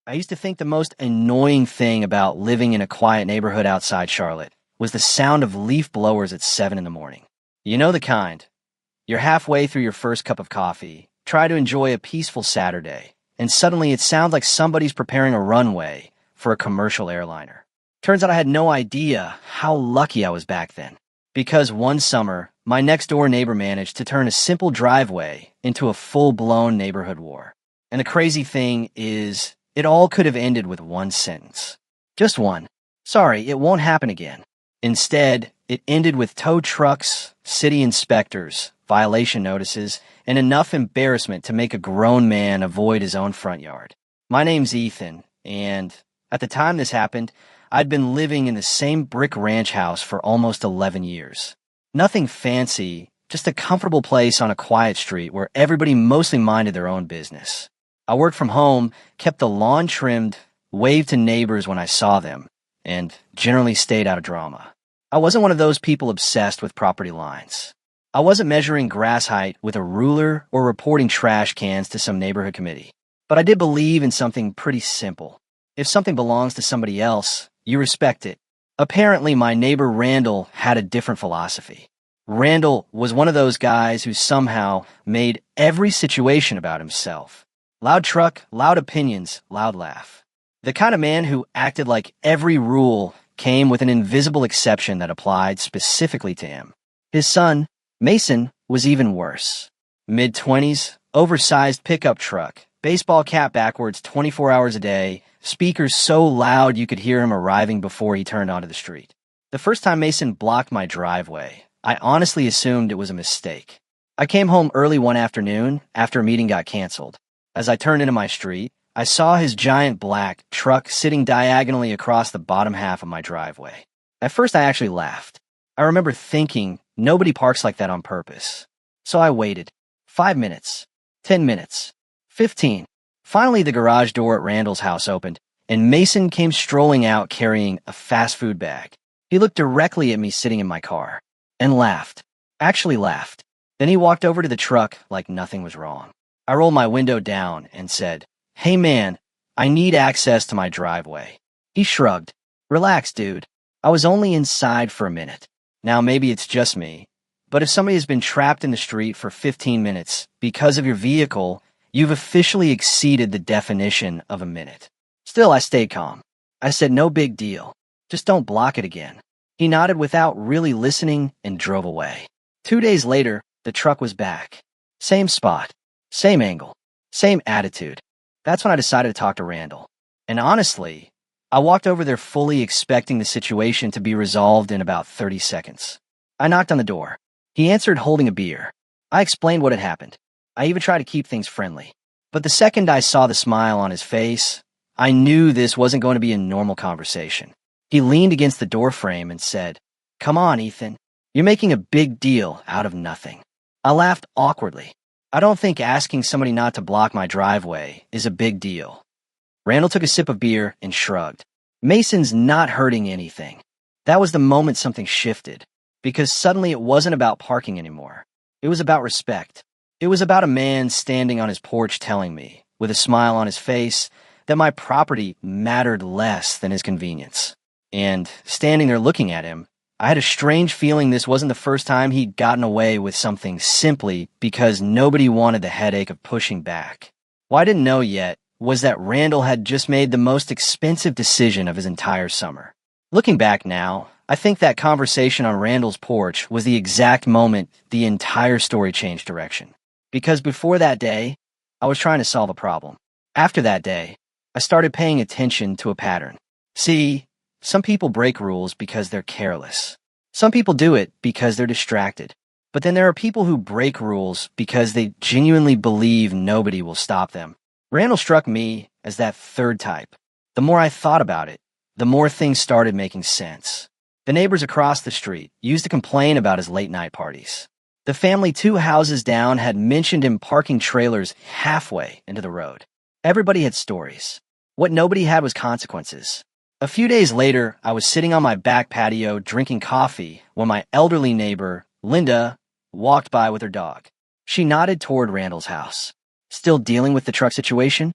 I used to think the most annoying thing about living in a quiet neighborhood outside Charlotte was the sound of leaf blowers at 7 in the morning. You know the kind. You're halfway through your first cup of coffee, try to enjoy a peaceful Saturday, and suddenly it sounds like somebody's preparing a runway for a commercial airliner. Turns out I had no idea how lucky I was back then, because one summer, my next-door neighbor managed to turn a simple driveway into a full-blown neighborhood war. And the crazy thing is, it all could have ended with one sentence. Just one. Sorry, it won't happen again. Instead, it ended with tow trucks, city inspectors, violation notices, and enough embarrassment to make a grown man avoid his own front yard. My name's Ethan, and at the time this happened, I'd been living in the same brick ranch house for almost 11 years. Nothing fancy, just a comfortable place on a quiet street where everybody mostly minded their own business. I worked from home, kept the lawn trimmed, waved to neighbors when I saw them, and generally stayed out of drama. I wasn't one of those people obsessed with property lines. I wasn't measuring grass height with a ruler or reporting trash cans to some neighborhood committee. But I did believe in something pretty simple. If something belongs to somebody else, you respect it. Apparently, my neighbor Randall had a different philosophy. Randall was one of those guys who somehow made every situation about himself. Loud truck, loud opinions, loud laugh. The kind of man who acted like every rule came with an invisible exception that applied specifically to him. His son, Mason, was even worse. Mid-20s, oversized pickup truck, baseball cap backwards 24 hours a day, speakers so loud you could hear him arriving before he turned onto the street. The first time Mason blocked my driveway, I honestly assumed it was a mistake. I came home early one afternoon after a meeting got canceled. As I turned into my street, I saw his giant black truck sitting diagonally across the bottom half of my driveway. At first, I actually laughed. I remember thinking nobody parks like that on purpose. So I waited. 5 minutes. 10 minutes. 15. Finally, the garage door at Randall's house opened, and Mason came strolling out carrying a fast food bag. He looked directly at me sitting in my car, and laughed. Actually laughed. Then he walked over to the truck like nothing was wrong. I rolled my window down and said, "Hey man, I need access to my driveway." He shrugged. "Relax, dude. I was only inside for a minute. Now maybe it's just me, but if somebody has been trapped in the street for 15 minutes because of your vehicle, you've officially exceeded the definition of a minute." Still, I stayed calm. I said, "No big deal. Just don't block it again." He nodded without really listening and drove away. 2 days later, the truck was back. Same spot. Same angle, same attitude. That's when I decided to talk to Randall. And honestly, I walked over there fully expecting the situation to be resolved in about 30 seconds. I knocked on the door. He answered holding a beer. I explained what had happened. I even tried to keep things friendly. But the second I saw the smile on his face, I knew this wasn't going to be a normal conversation. He leaned against the door frame and said, "Come on, Ethan. You're making a big deal out of nothing." I laughed awkwardly. I don't think asking somebody not to block my driveway is a big deal. Randall took a sip of beer and shrugged. Mason's not hurting anything. That was the moment something shifted, because suddenly it wasn't about parking anymore. It was about respect. It was about a man standing on his porch telling me, with a smile on his face, that my property mattered less than his convenience. And standing there looking at him, I had a strange feeling this wasn't the first time he'd gotten away with something simply because nobody wanted the headache of pushing back. What I didn't know yet was that Randall had just made the most expensive decision of his entire summer. Looking back now, I think that conversation on Randall's porch was the exact moment the entire story changed direction. Because before that day, I was trying to solve a problem. After that day, I started paying attention to a pattern. See, some people break rules because they're careless. Some people do it because they're distracted. But then there are people who break rules because they genuinely believe nobody will stop them. Randall struck me as that third type. The more I thought about it, the more things started making sense. The neighbors across the street used to complain about his late-night parties. The family 2 houses down had mentioned him parking trailers halfway into the road. Everybody had stories. What nobody had was consequences. A few days later, I was sitting on my back patio drinking coffee when my elderly neighbor, Linda, walked by with her dog. She nodded toward Randall's house. "Still dealing with the truck situation?"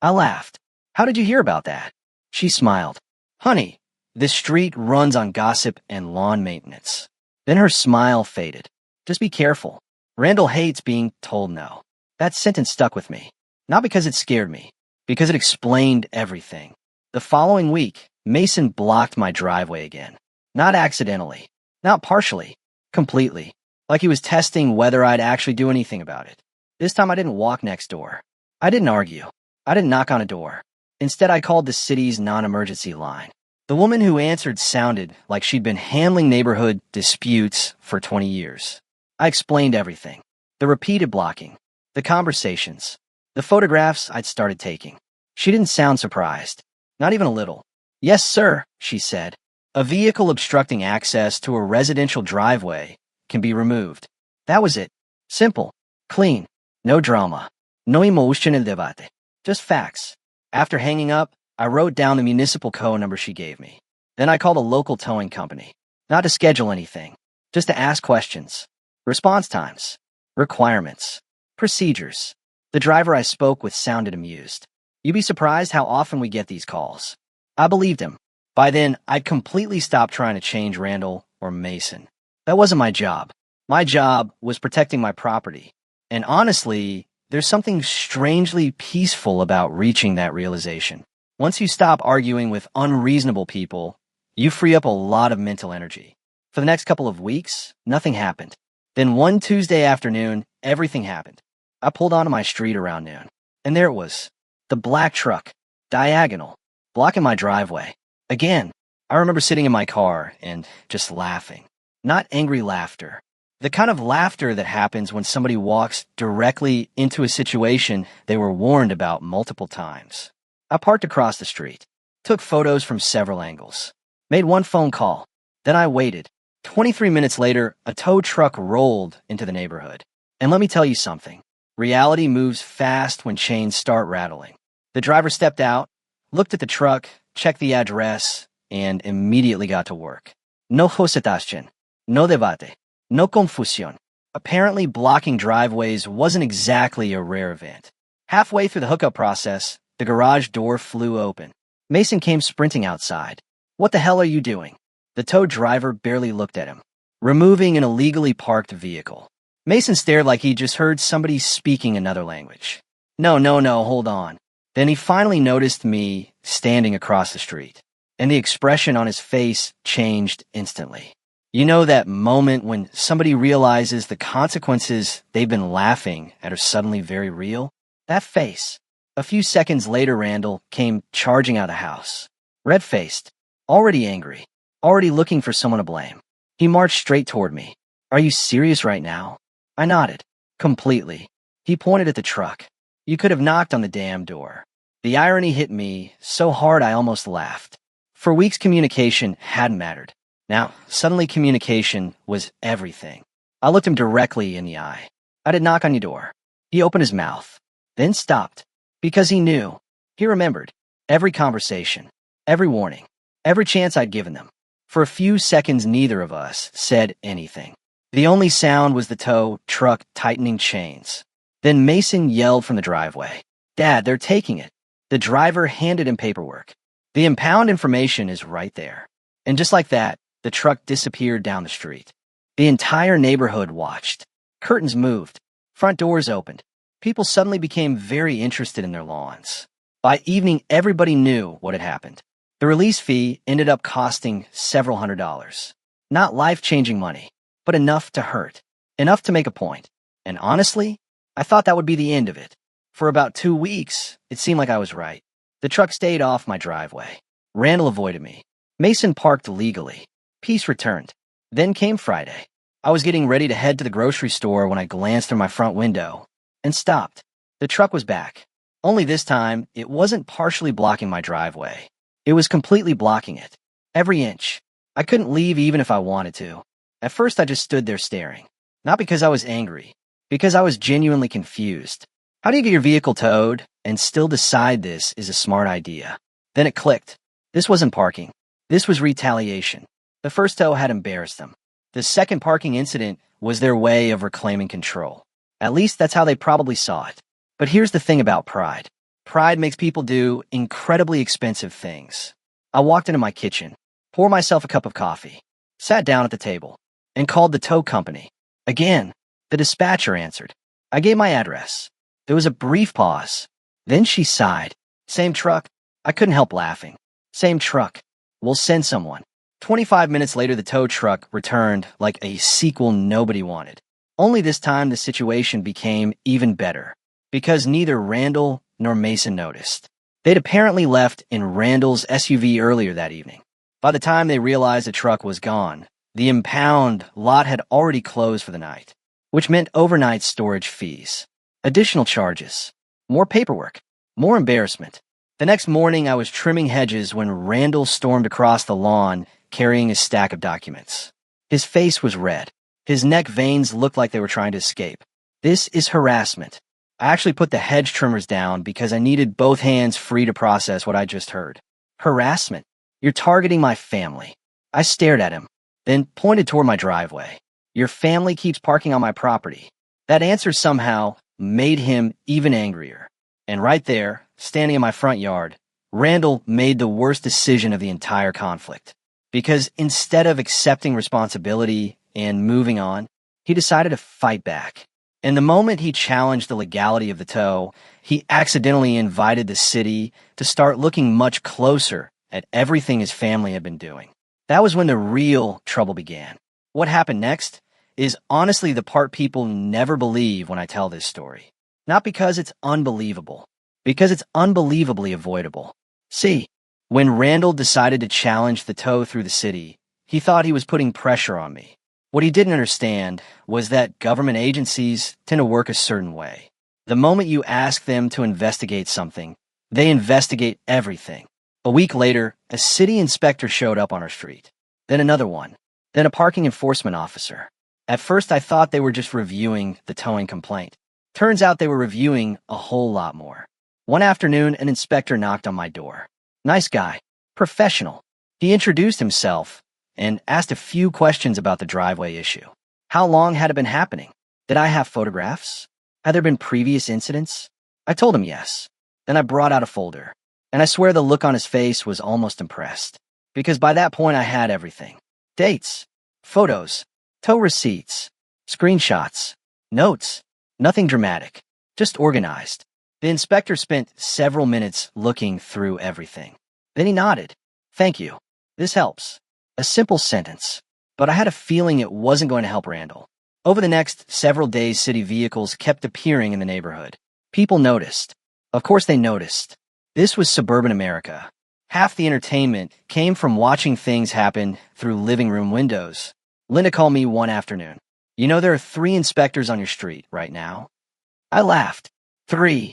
I laughed. How did you hear about that? She smiled. Honey, this street runs on gossip and lawn maintenance. Then her smile faded. Just be careful. Randall hates being told no. That sentence stuck with me. Not because it scared me, because it explained everything. The following week, Mason blocked my driveway again. Not accidentally. Not partially. Completely. Like he was testing whether I'd actually do anything about it. This time I didn't walk next door. I didn't argue. I didn't knock on a door. Instead, I called the city's non-emergency line. The woman who answered sounded like she'd been handling neighborhood disputes for 20 years. I explained everything. The repeated blocking. The conversations. The photographs I'd started taking. She didn't sound surprised. Not even a little. Yes, sir, she said. A vehicle obstructing access to a residential driveway can be removed. That was it. Simple. Clean. No drama. No emotion en el debate. Just facts. After hanging up, I wrote down the municipal code number she gave me. Then I called a local towing company. Not to schedule anything. Just to ask questions. Response times. Requirements. Procedures. The driver I spoke with sounded amused. You'd be surprised how often we get these calls. I believed him. By then, I'd completely stopped trying to change Randall or Mason. That wasn't my job. My job was protecting my property. And honestly, there's something strangely peaceful about reaching that realization. Once you stop arguing with unreasonable people, you free up a lot of mental energy. For the next couple of weeks, nothing happened. Then one Tuesday afternoon, everything happened. I pulled onto my street around noon, and there it was. The black truck, diagonal, blocking my driveway. Again, I remember sitting in my car and just laughing. Not angry laughter. The kind of laughter that happens when somebody walks directly into a situation they were warned about multiple times. I parked across the street, took photos from several angles, made one phone call. Then I waited. 23 minutes later, a tow truck rolled into the neighborhood. And let me tell you something. Reality moves fast when chains start rattling. The driver stepped out, looked at the truck, checked the address, and immediately got to work. No hesitation, no debate, no confusión. Apparently, blocking driveways wasn't exactly a rare event. Halfway through the hookup process, the garage door flew open. Mason came sprinting outside. What the hell are you doing? The tow driver barely looked at him, removing an illegally parked vehicle. Mason stared like he just heard somebody speaking another language. No, hold on. Then he finally noticed me standing across the street, and the expression on his face changed instantly. You know that moment when somebody realizes the consequences they've been laughing at are suddenly very real? That face. A few seconds later, Randall came charging out of the house. Red-faced, already angry, already looking for someone to blame. He marched straight toward me. Are you serious right now? I nodded. Completely. He pointed at the truck. You could have knocked on the damn door. The irony hit me so hard I almost laughed. For weeks, communication hadn't mattered. Now, suddenly communication was everything. I looked him directly in the eye. I did knock on your door. He opened his mouth, then stopped. Because he knew. He remembered. Every conversation. Every warning. Every chance I'd given them. For a few seconds, neither of us said anything. The only sound was the tow truck tightening chains. Then Mason yelled from the driveway. Dad, they're taking it. The driver handed him paperwork. The impound information is right there. And just like that, the truck disappeared down the street. The entire neighborhood watched. Curtains moved. Front doors opened. People suddenly became very interested in their lawns. By evening, everybody knew what had happened. The release fee ended up costing several $100s. Not life-changing money, but enough to hurt. Enough to make a point. And honestly, I thought that would be the end of it. For about 2 weeks, it seemed like I was right. The truck stayed off my driveway. Randall avoided me. Mason parked legally. Peace returned. Then came Friday. I was getting ready to head to the grocery store when I glanced through my front window and stopped. The truck was back. Only this time, it wasn't partially blocking my driveway. It was completely blocking it. Every inch. I couldn't leave even if I wanted to. At first, I just stood there staring. Not because I was angry, because I was genuinely confused. How do you get your vehicle towed and still decide this is a smart idea? Then it clicked. This wasn't parking. This was retaliation. The first tow had embarrassed them. The second parking incident was their way of reclaiming control. At least that's how they probably saw it. But here's the thing about pride. Pride makes people do incredibly expensive things. I walked into my kitchen, poured myself a cup of coffee, sat down at the table, and called the tow company. Again, the dispatcher answered. I gave my address. There was a brief pause. Then she sighed. Same truck? I couldn't help laughing. Same truck. We'll send someone. 25 minutes later, the tow truck returned like a sequel nobody wanted. Only this time the situation became even better, because neither Randall nor Mason noticed. They'd apparently left in Randall's SUV earlier that evening. By the time they realized the truck was gone, the impound lot had already closed for the night, which meant overnight storage fees, additional charges, more paperwork, more embarrassment. The next morning, I was trimming hedges when Randall stormed across the lawn carrying a stack of documents. His face was red. His neck veins looked like they were trying to escape. This is harassment. I actually put the hedge trimmers down because I needed both hands free to process what I just heard. Harassment? You're targeting my family. I stared at him, then pointed toward my driveway. Your family keeps parking on my property. That answer somehow made him even angrier. And right there, standing in my front yard, Randall made the worst decision of the entire conflict. Because instead of accepting responsibility and moving on, he decided to fight back. And the moment he challenged the legality of the tow, he accidentally invited the city to start looking much closer at everything his family had been doing. That was when the real trouble began. What happened next is honestly the part people never believe when I tell this story. Not because it's unbelievable, because it's unbelievably avoidable. See, when Randall decided to challenge the tow through the city, he thought he was putting pressure on me. What he didn't understand was that government agencies tend to work a certain way. The moment you ask them to investigate something, they investigate everything. A week later, a city inspector showed up on our street. Then another one. Then a parking enforcement officer. At first, I thought they were just reviewing the towing complaint. Turns out they were reviewing a whole lot more. One afternoon, an inspector knocked on my door. Nice guy. Professional. He introduced himself and asked a few questions about the driveway issue. How long had it been happening? Did I have photographs? Had there been previous incidents? I told him yes. Then I brought out a folder, and I swear the look on his face was almost impressed, because by that point I had everything. Dates, photos, tow receipts, screenshots, notes, nothing dramatic, just organized. The inspector spent several minutes looking through everything. Then he nodded. Thank you. This helps. A simple sentence, but I had a feeling it wasn't going to help Randall. Over the next several days, city vehicles kept appearing in the neighborhood. People noticed. Of course they noticed. This was suburban America. Half the entertainment came from watching things happen through living room windows. Linda called me one afternoon. You know, there are 3 inspectors on your street right now. I laughed. 3.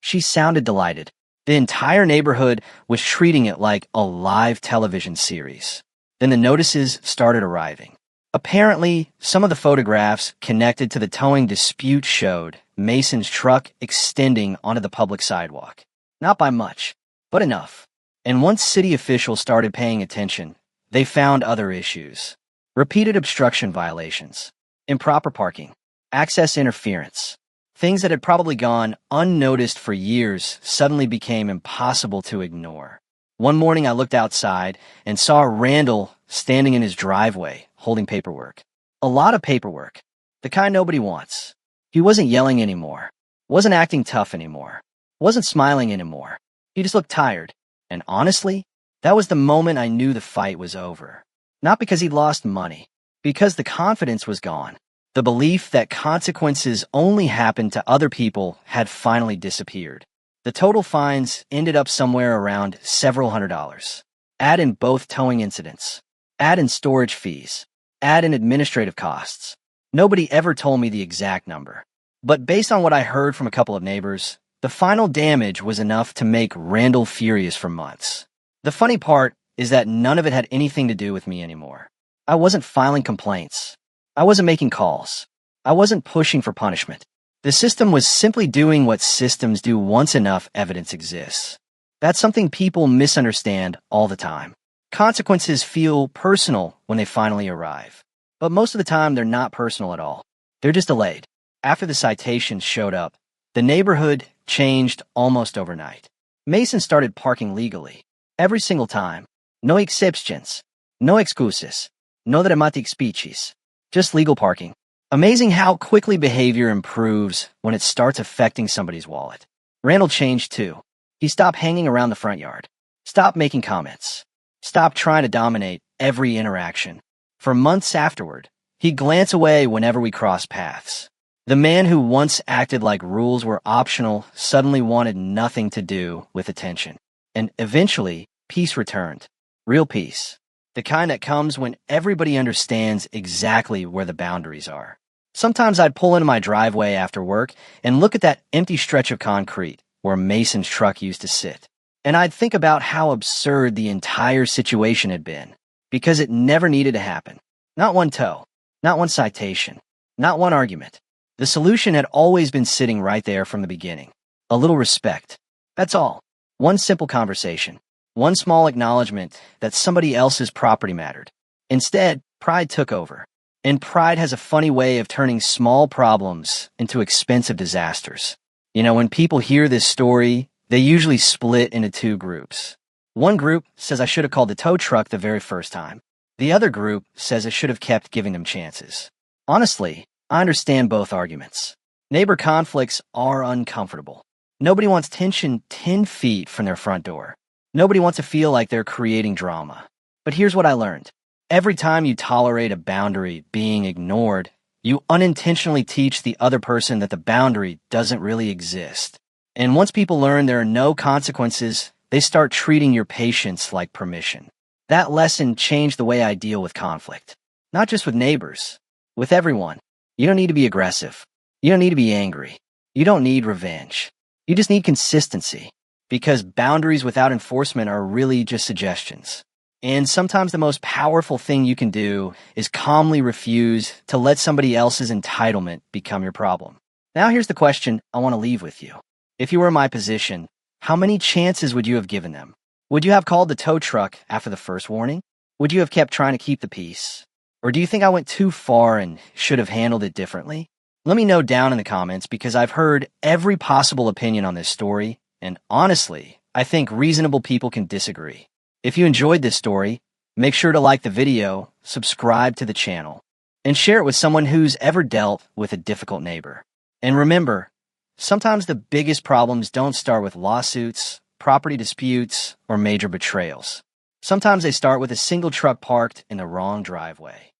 She sounded delighted. The entire neighborhood was treating it like a live television series. Then the notices started arriving. Apparently, some of the photographs connected to the towing dispute showed Mason's truck extending onto the public sidewalk. Not by much, but enough. And once city officials started paying attention, they found other issues. Repeated obstruction violations, improper parking, access interference. Things that had probably gone unnoticed for years suddenly became impossible to ignore. One morning I looked outside and saw Randall standing in his driveway holding paperwork. A lot of paperwork. The kind nobody wants. He wasn't yelling anymore. Wasn't acting tough anymore. Wasn't smiling anymore. He just looked tired. And honestly, that was the moment I knew the fight was over. Not because he'd lost money. Because the confidence was gone. The belief that consequences only happened to other people had finally disappeared. The total fines ended up somewhere around several $100s. Add in both towing incidents. Add in storage fees. Add in administrative costs. Nobody ever told me the exact number. But based on what I heard from a couple of neighbors, the final damage was enough to make Randall furious for months. The funny part is that none of it had anything to do with me anymore. I wasn't filing complaints. I wasn't making calls. I wasn't pushing for punishment. The system was simply doing what systems do once enough evidence exists. That's something people misunderstand all the time. Consequences feel personal when they finally arrive. But most of the time, they're not personal at all. They're just delayed. After the citations showed up, the neighborhood changed almost overnight. Mason started parking legally. Every single time. No exceptions. No excuses. No dramatic speeches. Just legal parking. Amazing how quickly behavior improves when it starts affecting somebody's wallet. Randall changed too. He stopped hanging around the front yard. Stopped making comments. Stopped trying to dominate every interaction. For months afterward, he'd glance away whenever we crossed paths. The man who once acted like rules were optional suddenly wanted nothing to do with attention. And eventually, peace returned. Real peace. The kind that comes when everybody understands exactly where the boundaries are. Sometimes I'd pull into my driveway after work and look at that empty stretch of concrete where Mason's truck used to sit. And I'd think about how absurd the entire situation had been, because it never needed to happen. Not one tow, not one citation, not one argument. The solution had always been sitting right there from the beginning. A little respect. That's all. One simple conversation. One small acknowledgement that somebody else's property mattered. Instead, pride took over. And pride has a funny way of turning small problems into expensive disasters. You know, when people hear this story, they usually split into two groups. One group says I should have called the tow truck the very first time. The other group says I should have kept giving them chances. Honestly, I understand both arguments. Neighbor conflicts are uncomfortable. Nobody wants tension 10 feet from their front door. Nobody wants to feel like they're creating drama. But here's what I learned. Every time you tolerate a boundary being ignored, you unintentionally teach the other person that the boundary doesn't really exist. And once people learn there are no consequences, they start treating your patience like permission. That lesson changed the way I deal with conflict. Not just with neighbors, with everyone. You don't need to be aggressive. You don't need to be angry. You don't need revenge. You just need consistency. Because boundaries without enforcement are really just suggestions. And sometimes the most powerful thing you can do is calmly refuse to let somebody else's entitlement become your problem. Now here's the question I want to leave with you. If you were in my position, how many chances would you have given them? Would you have called the tow truck after the first warning? Would you have kept trying to keep the peace? Or do you think I went too far and should have handled it differently? Let me know down in the comments because I've heard every possible opinion on this story, and honestly, I think reasonable people can disagree. If you enjoyed this story, make sure to like the video, subscribe to the channel, and share it with someone who's ever dealt with a difficult neighbor. And remember, sometimes the biggest problems don't start with lawsuits, property disputes, or major betrayals. Sometimes they start with a single truck parked in the wrong driveway.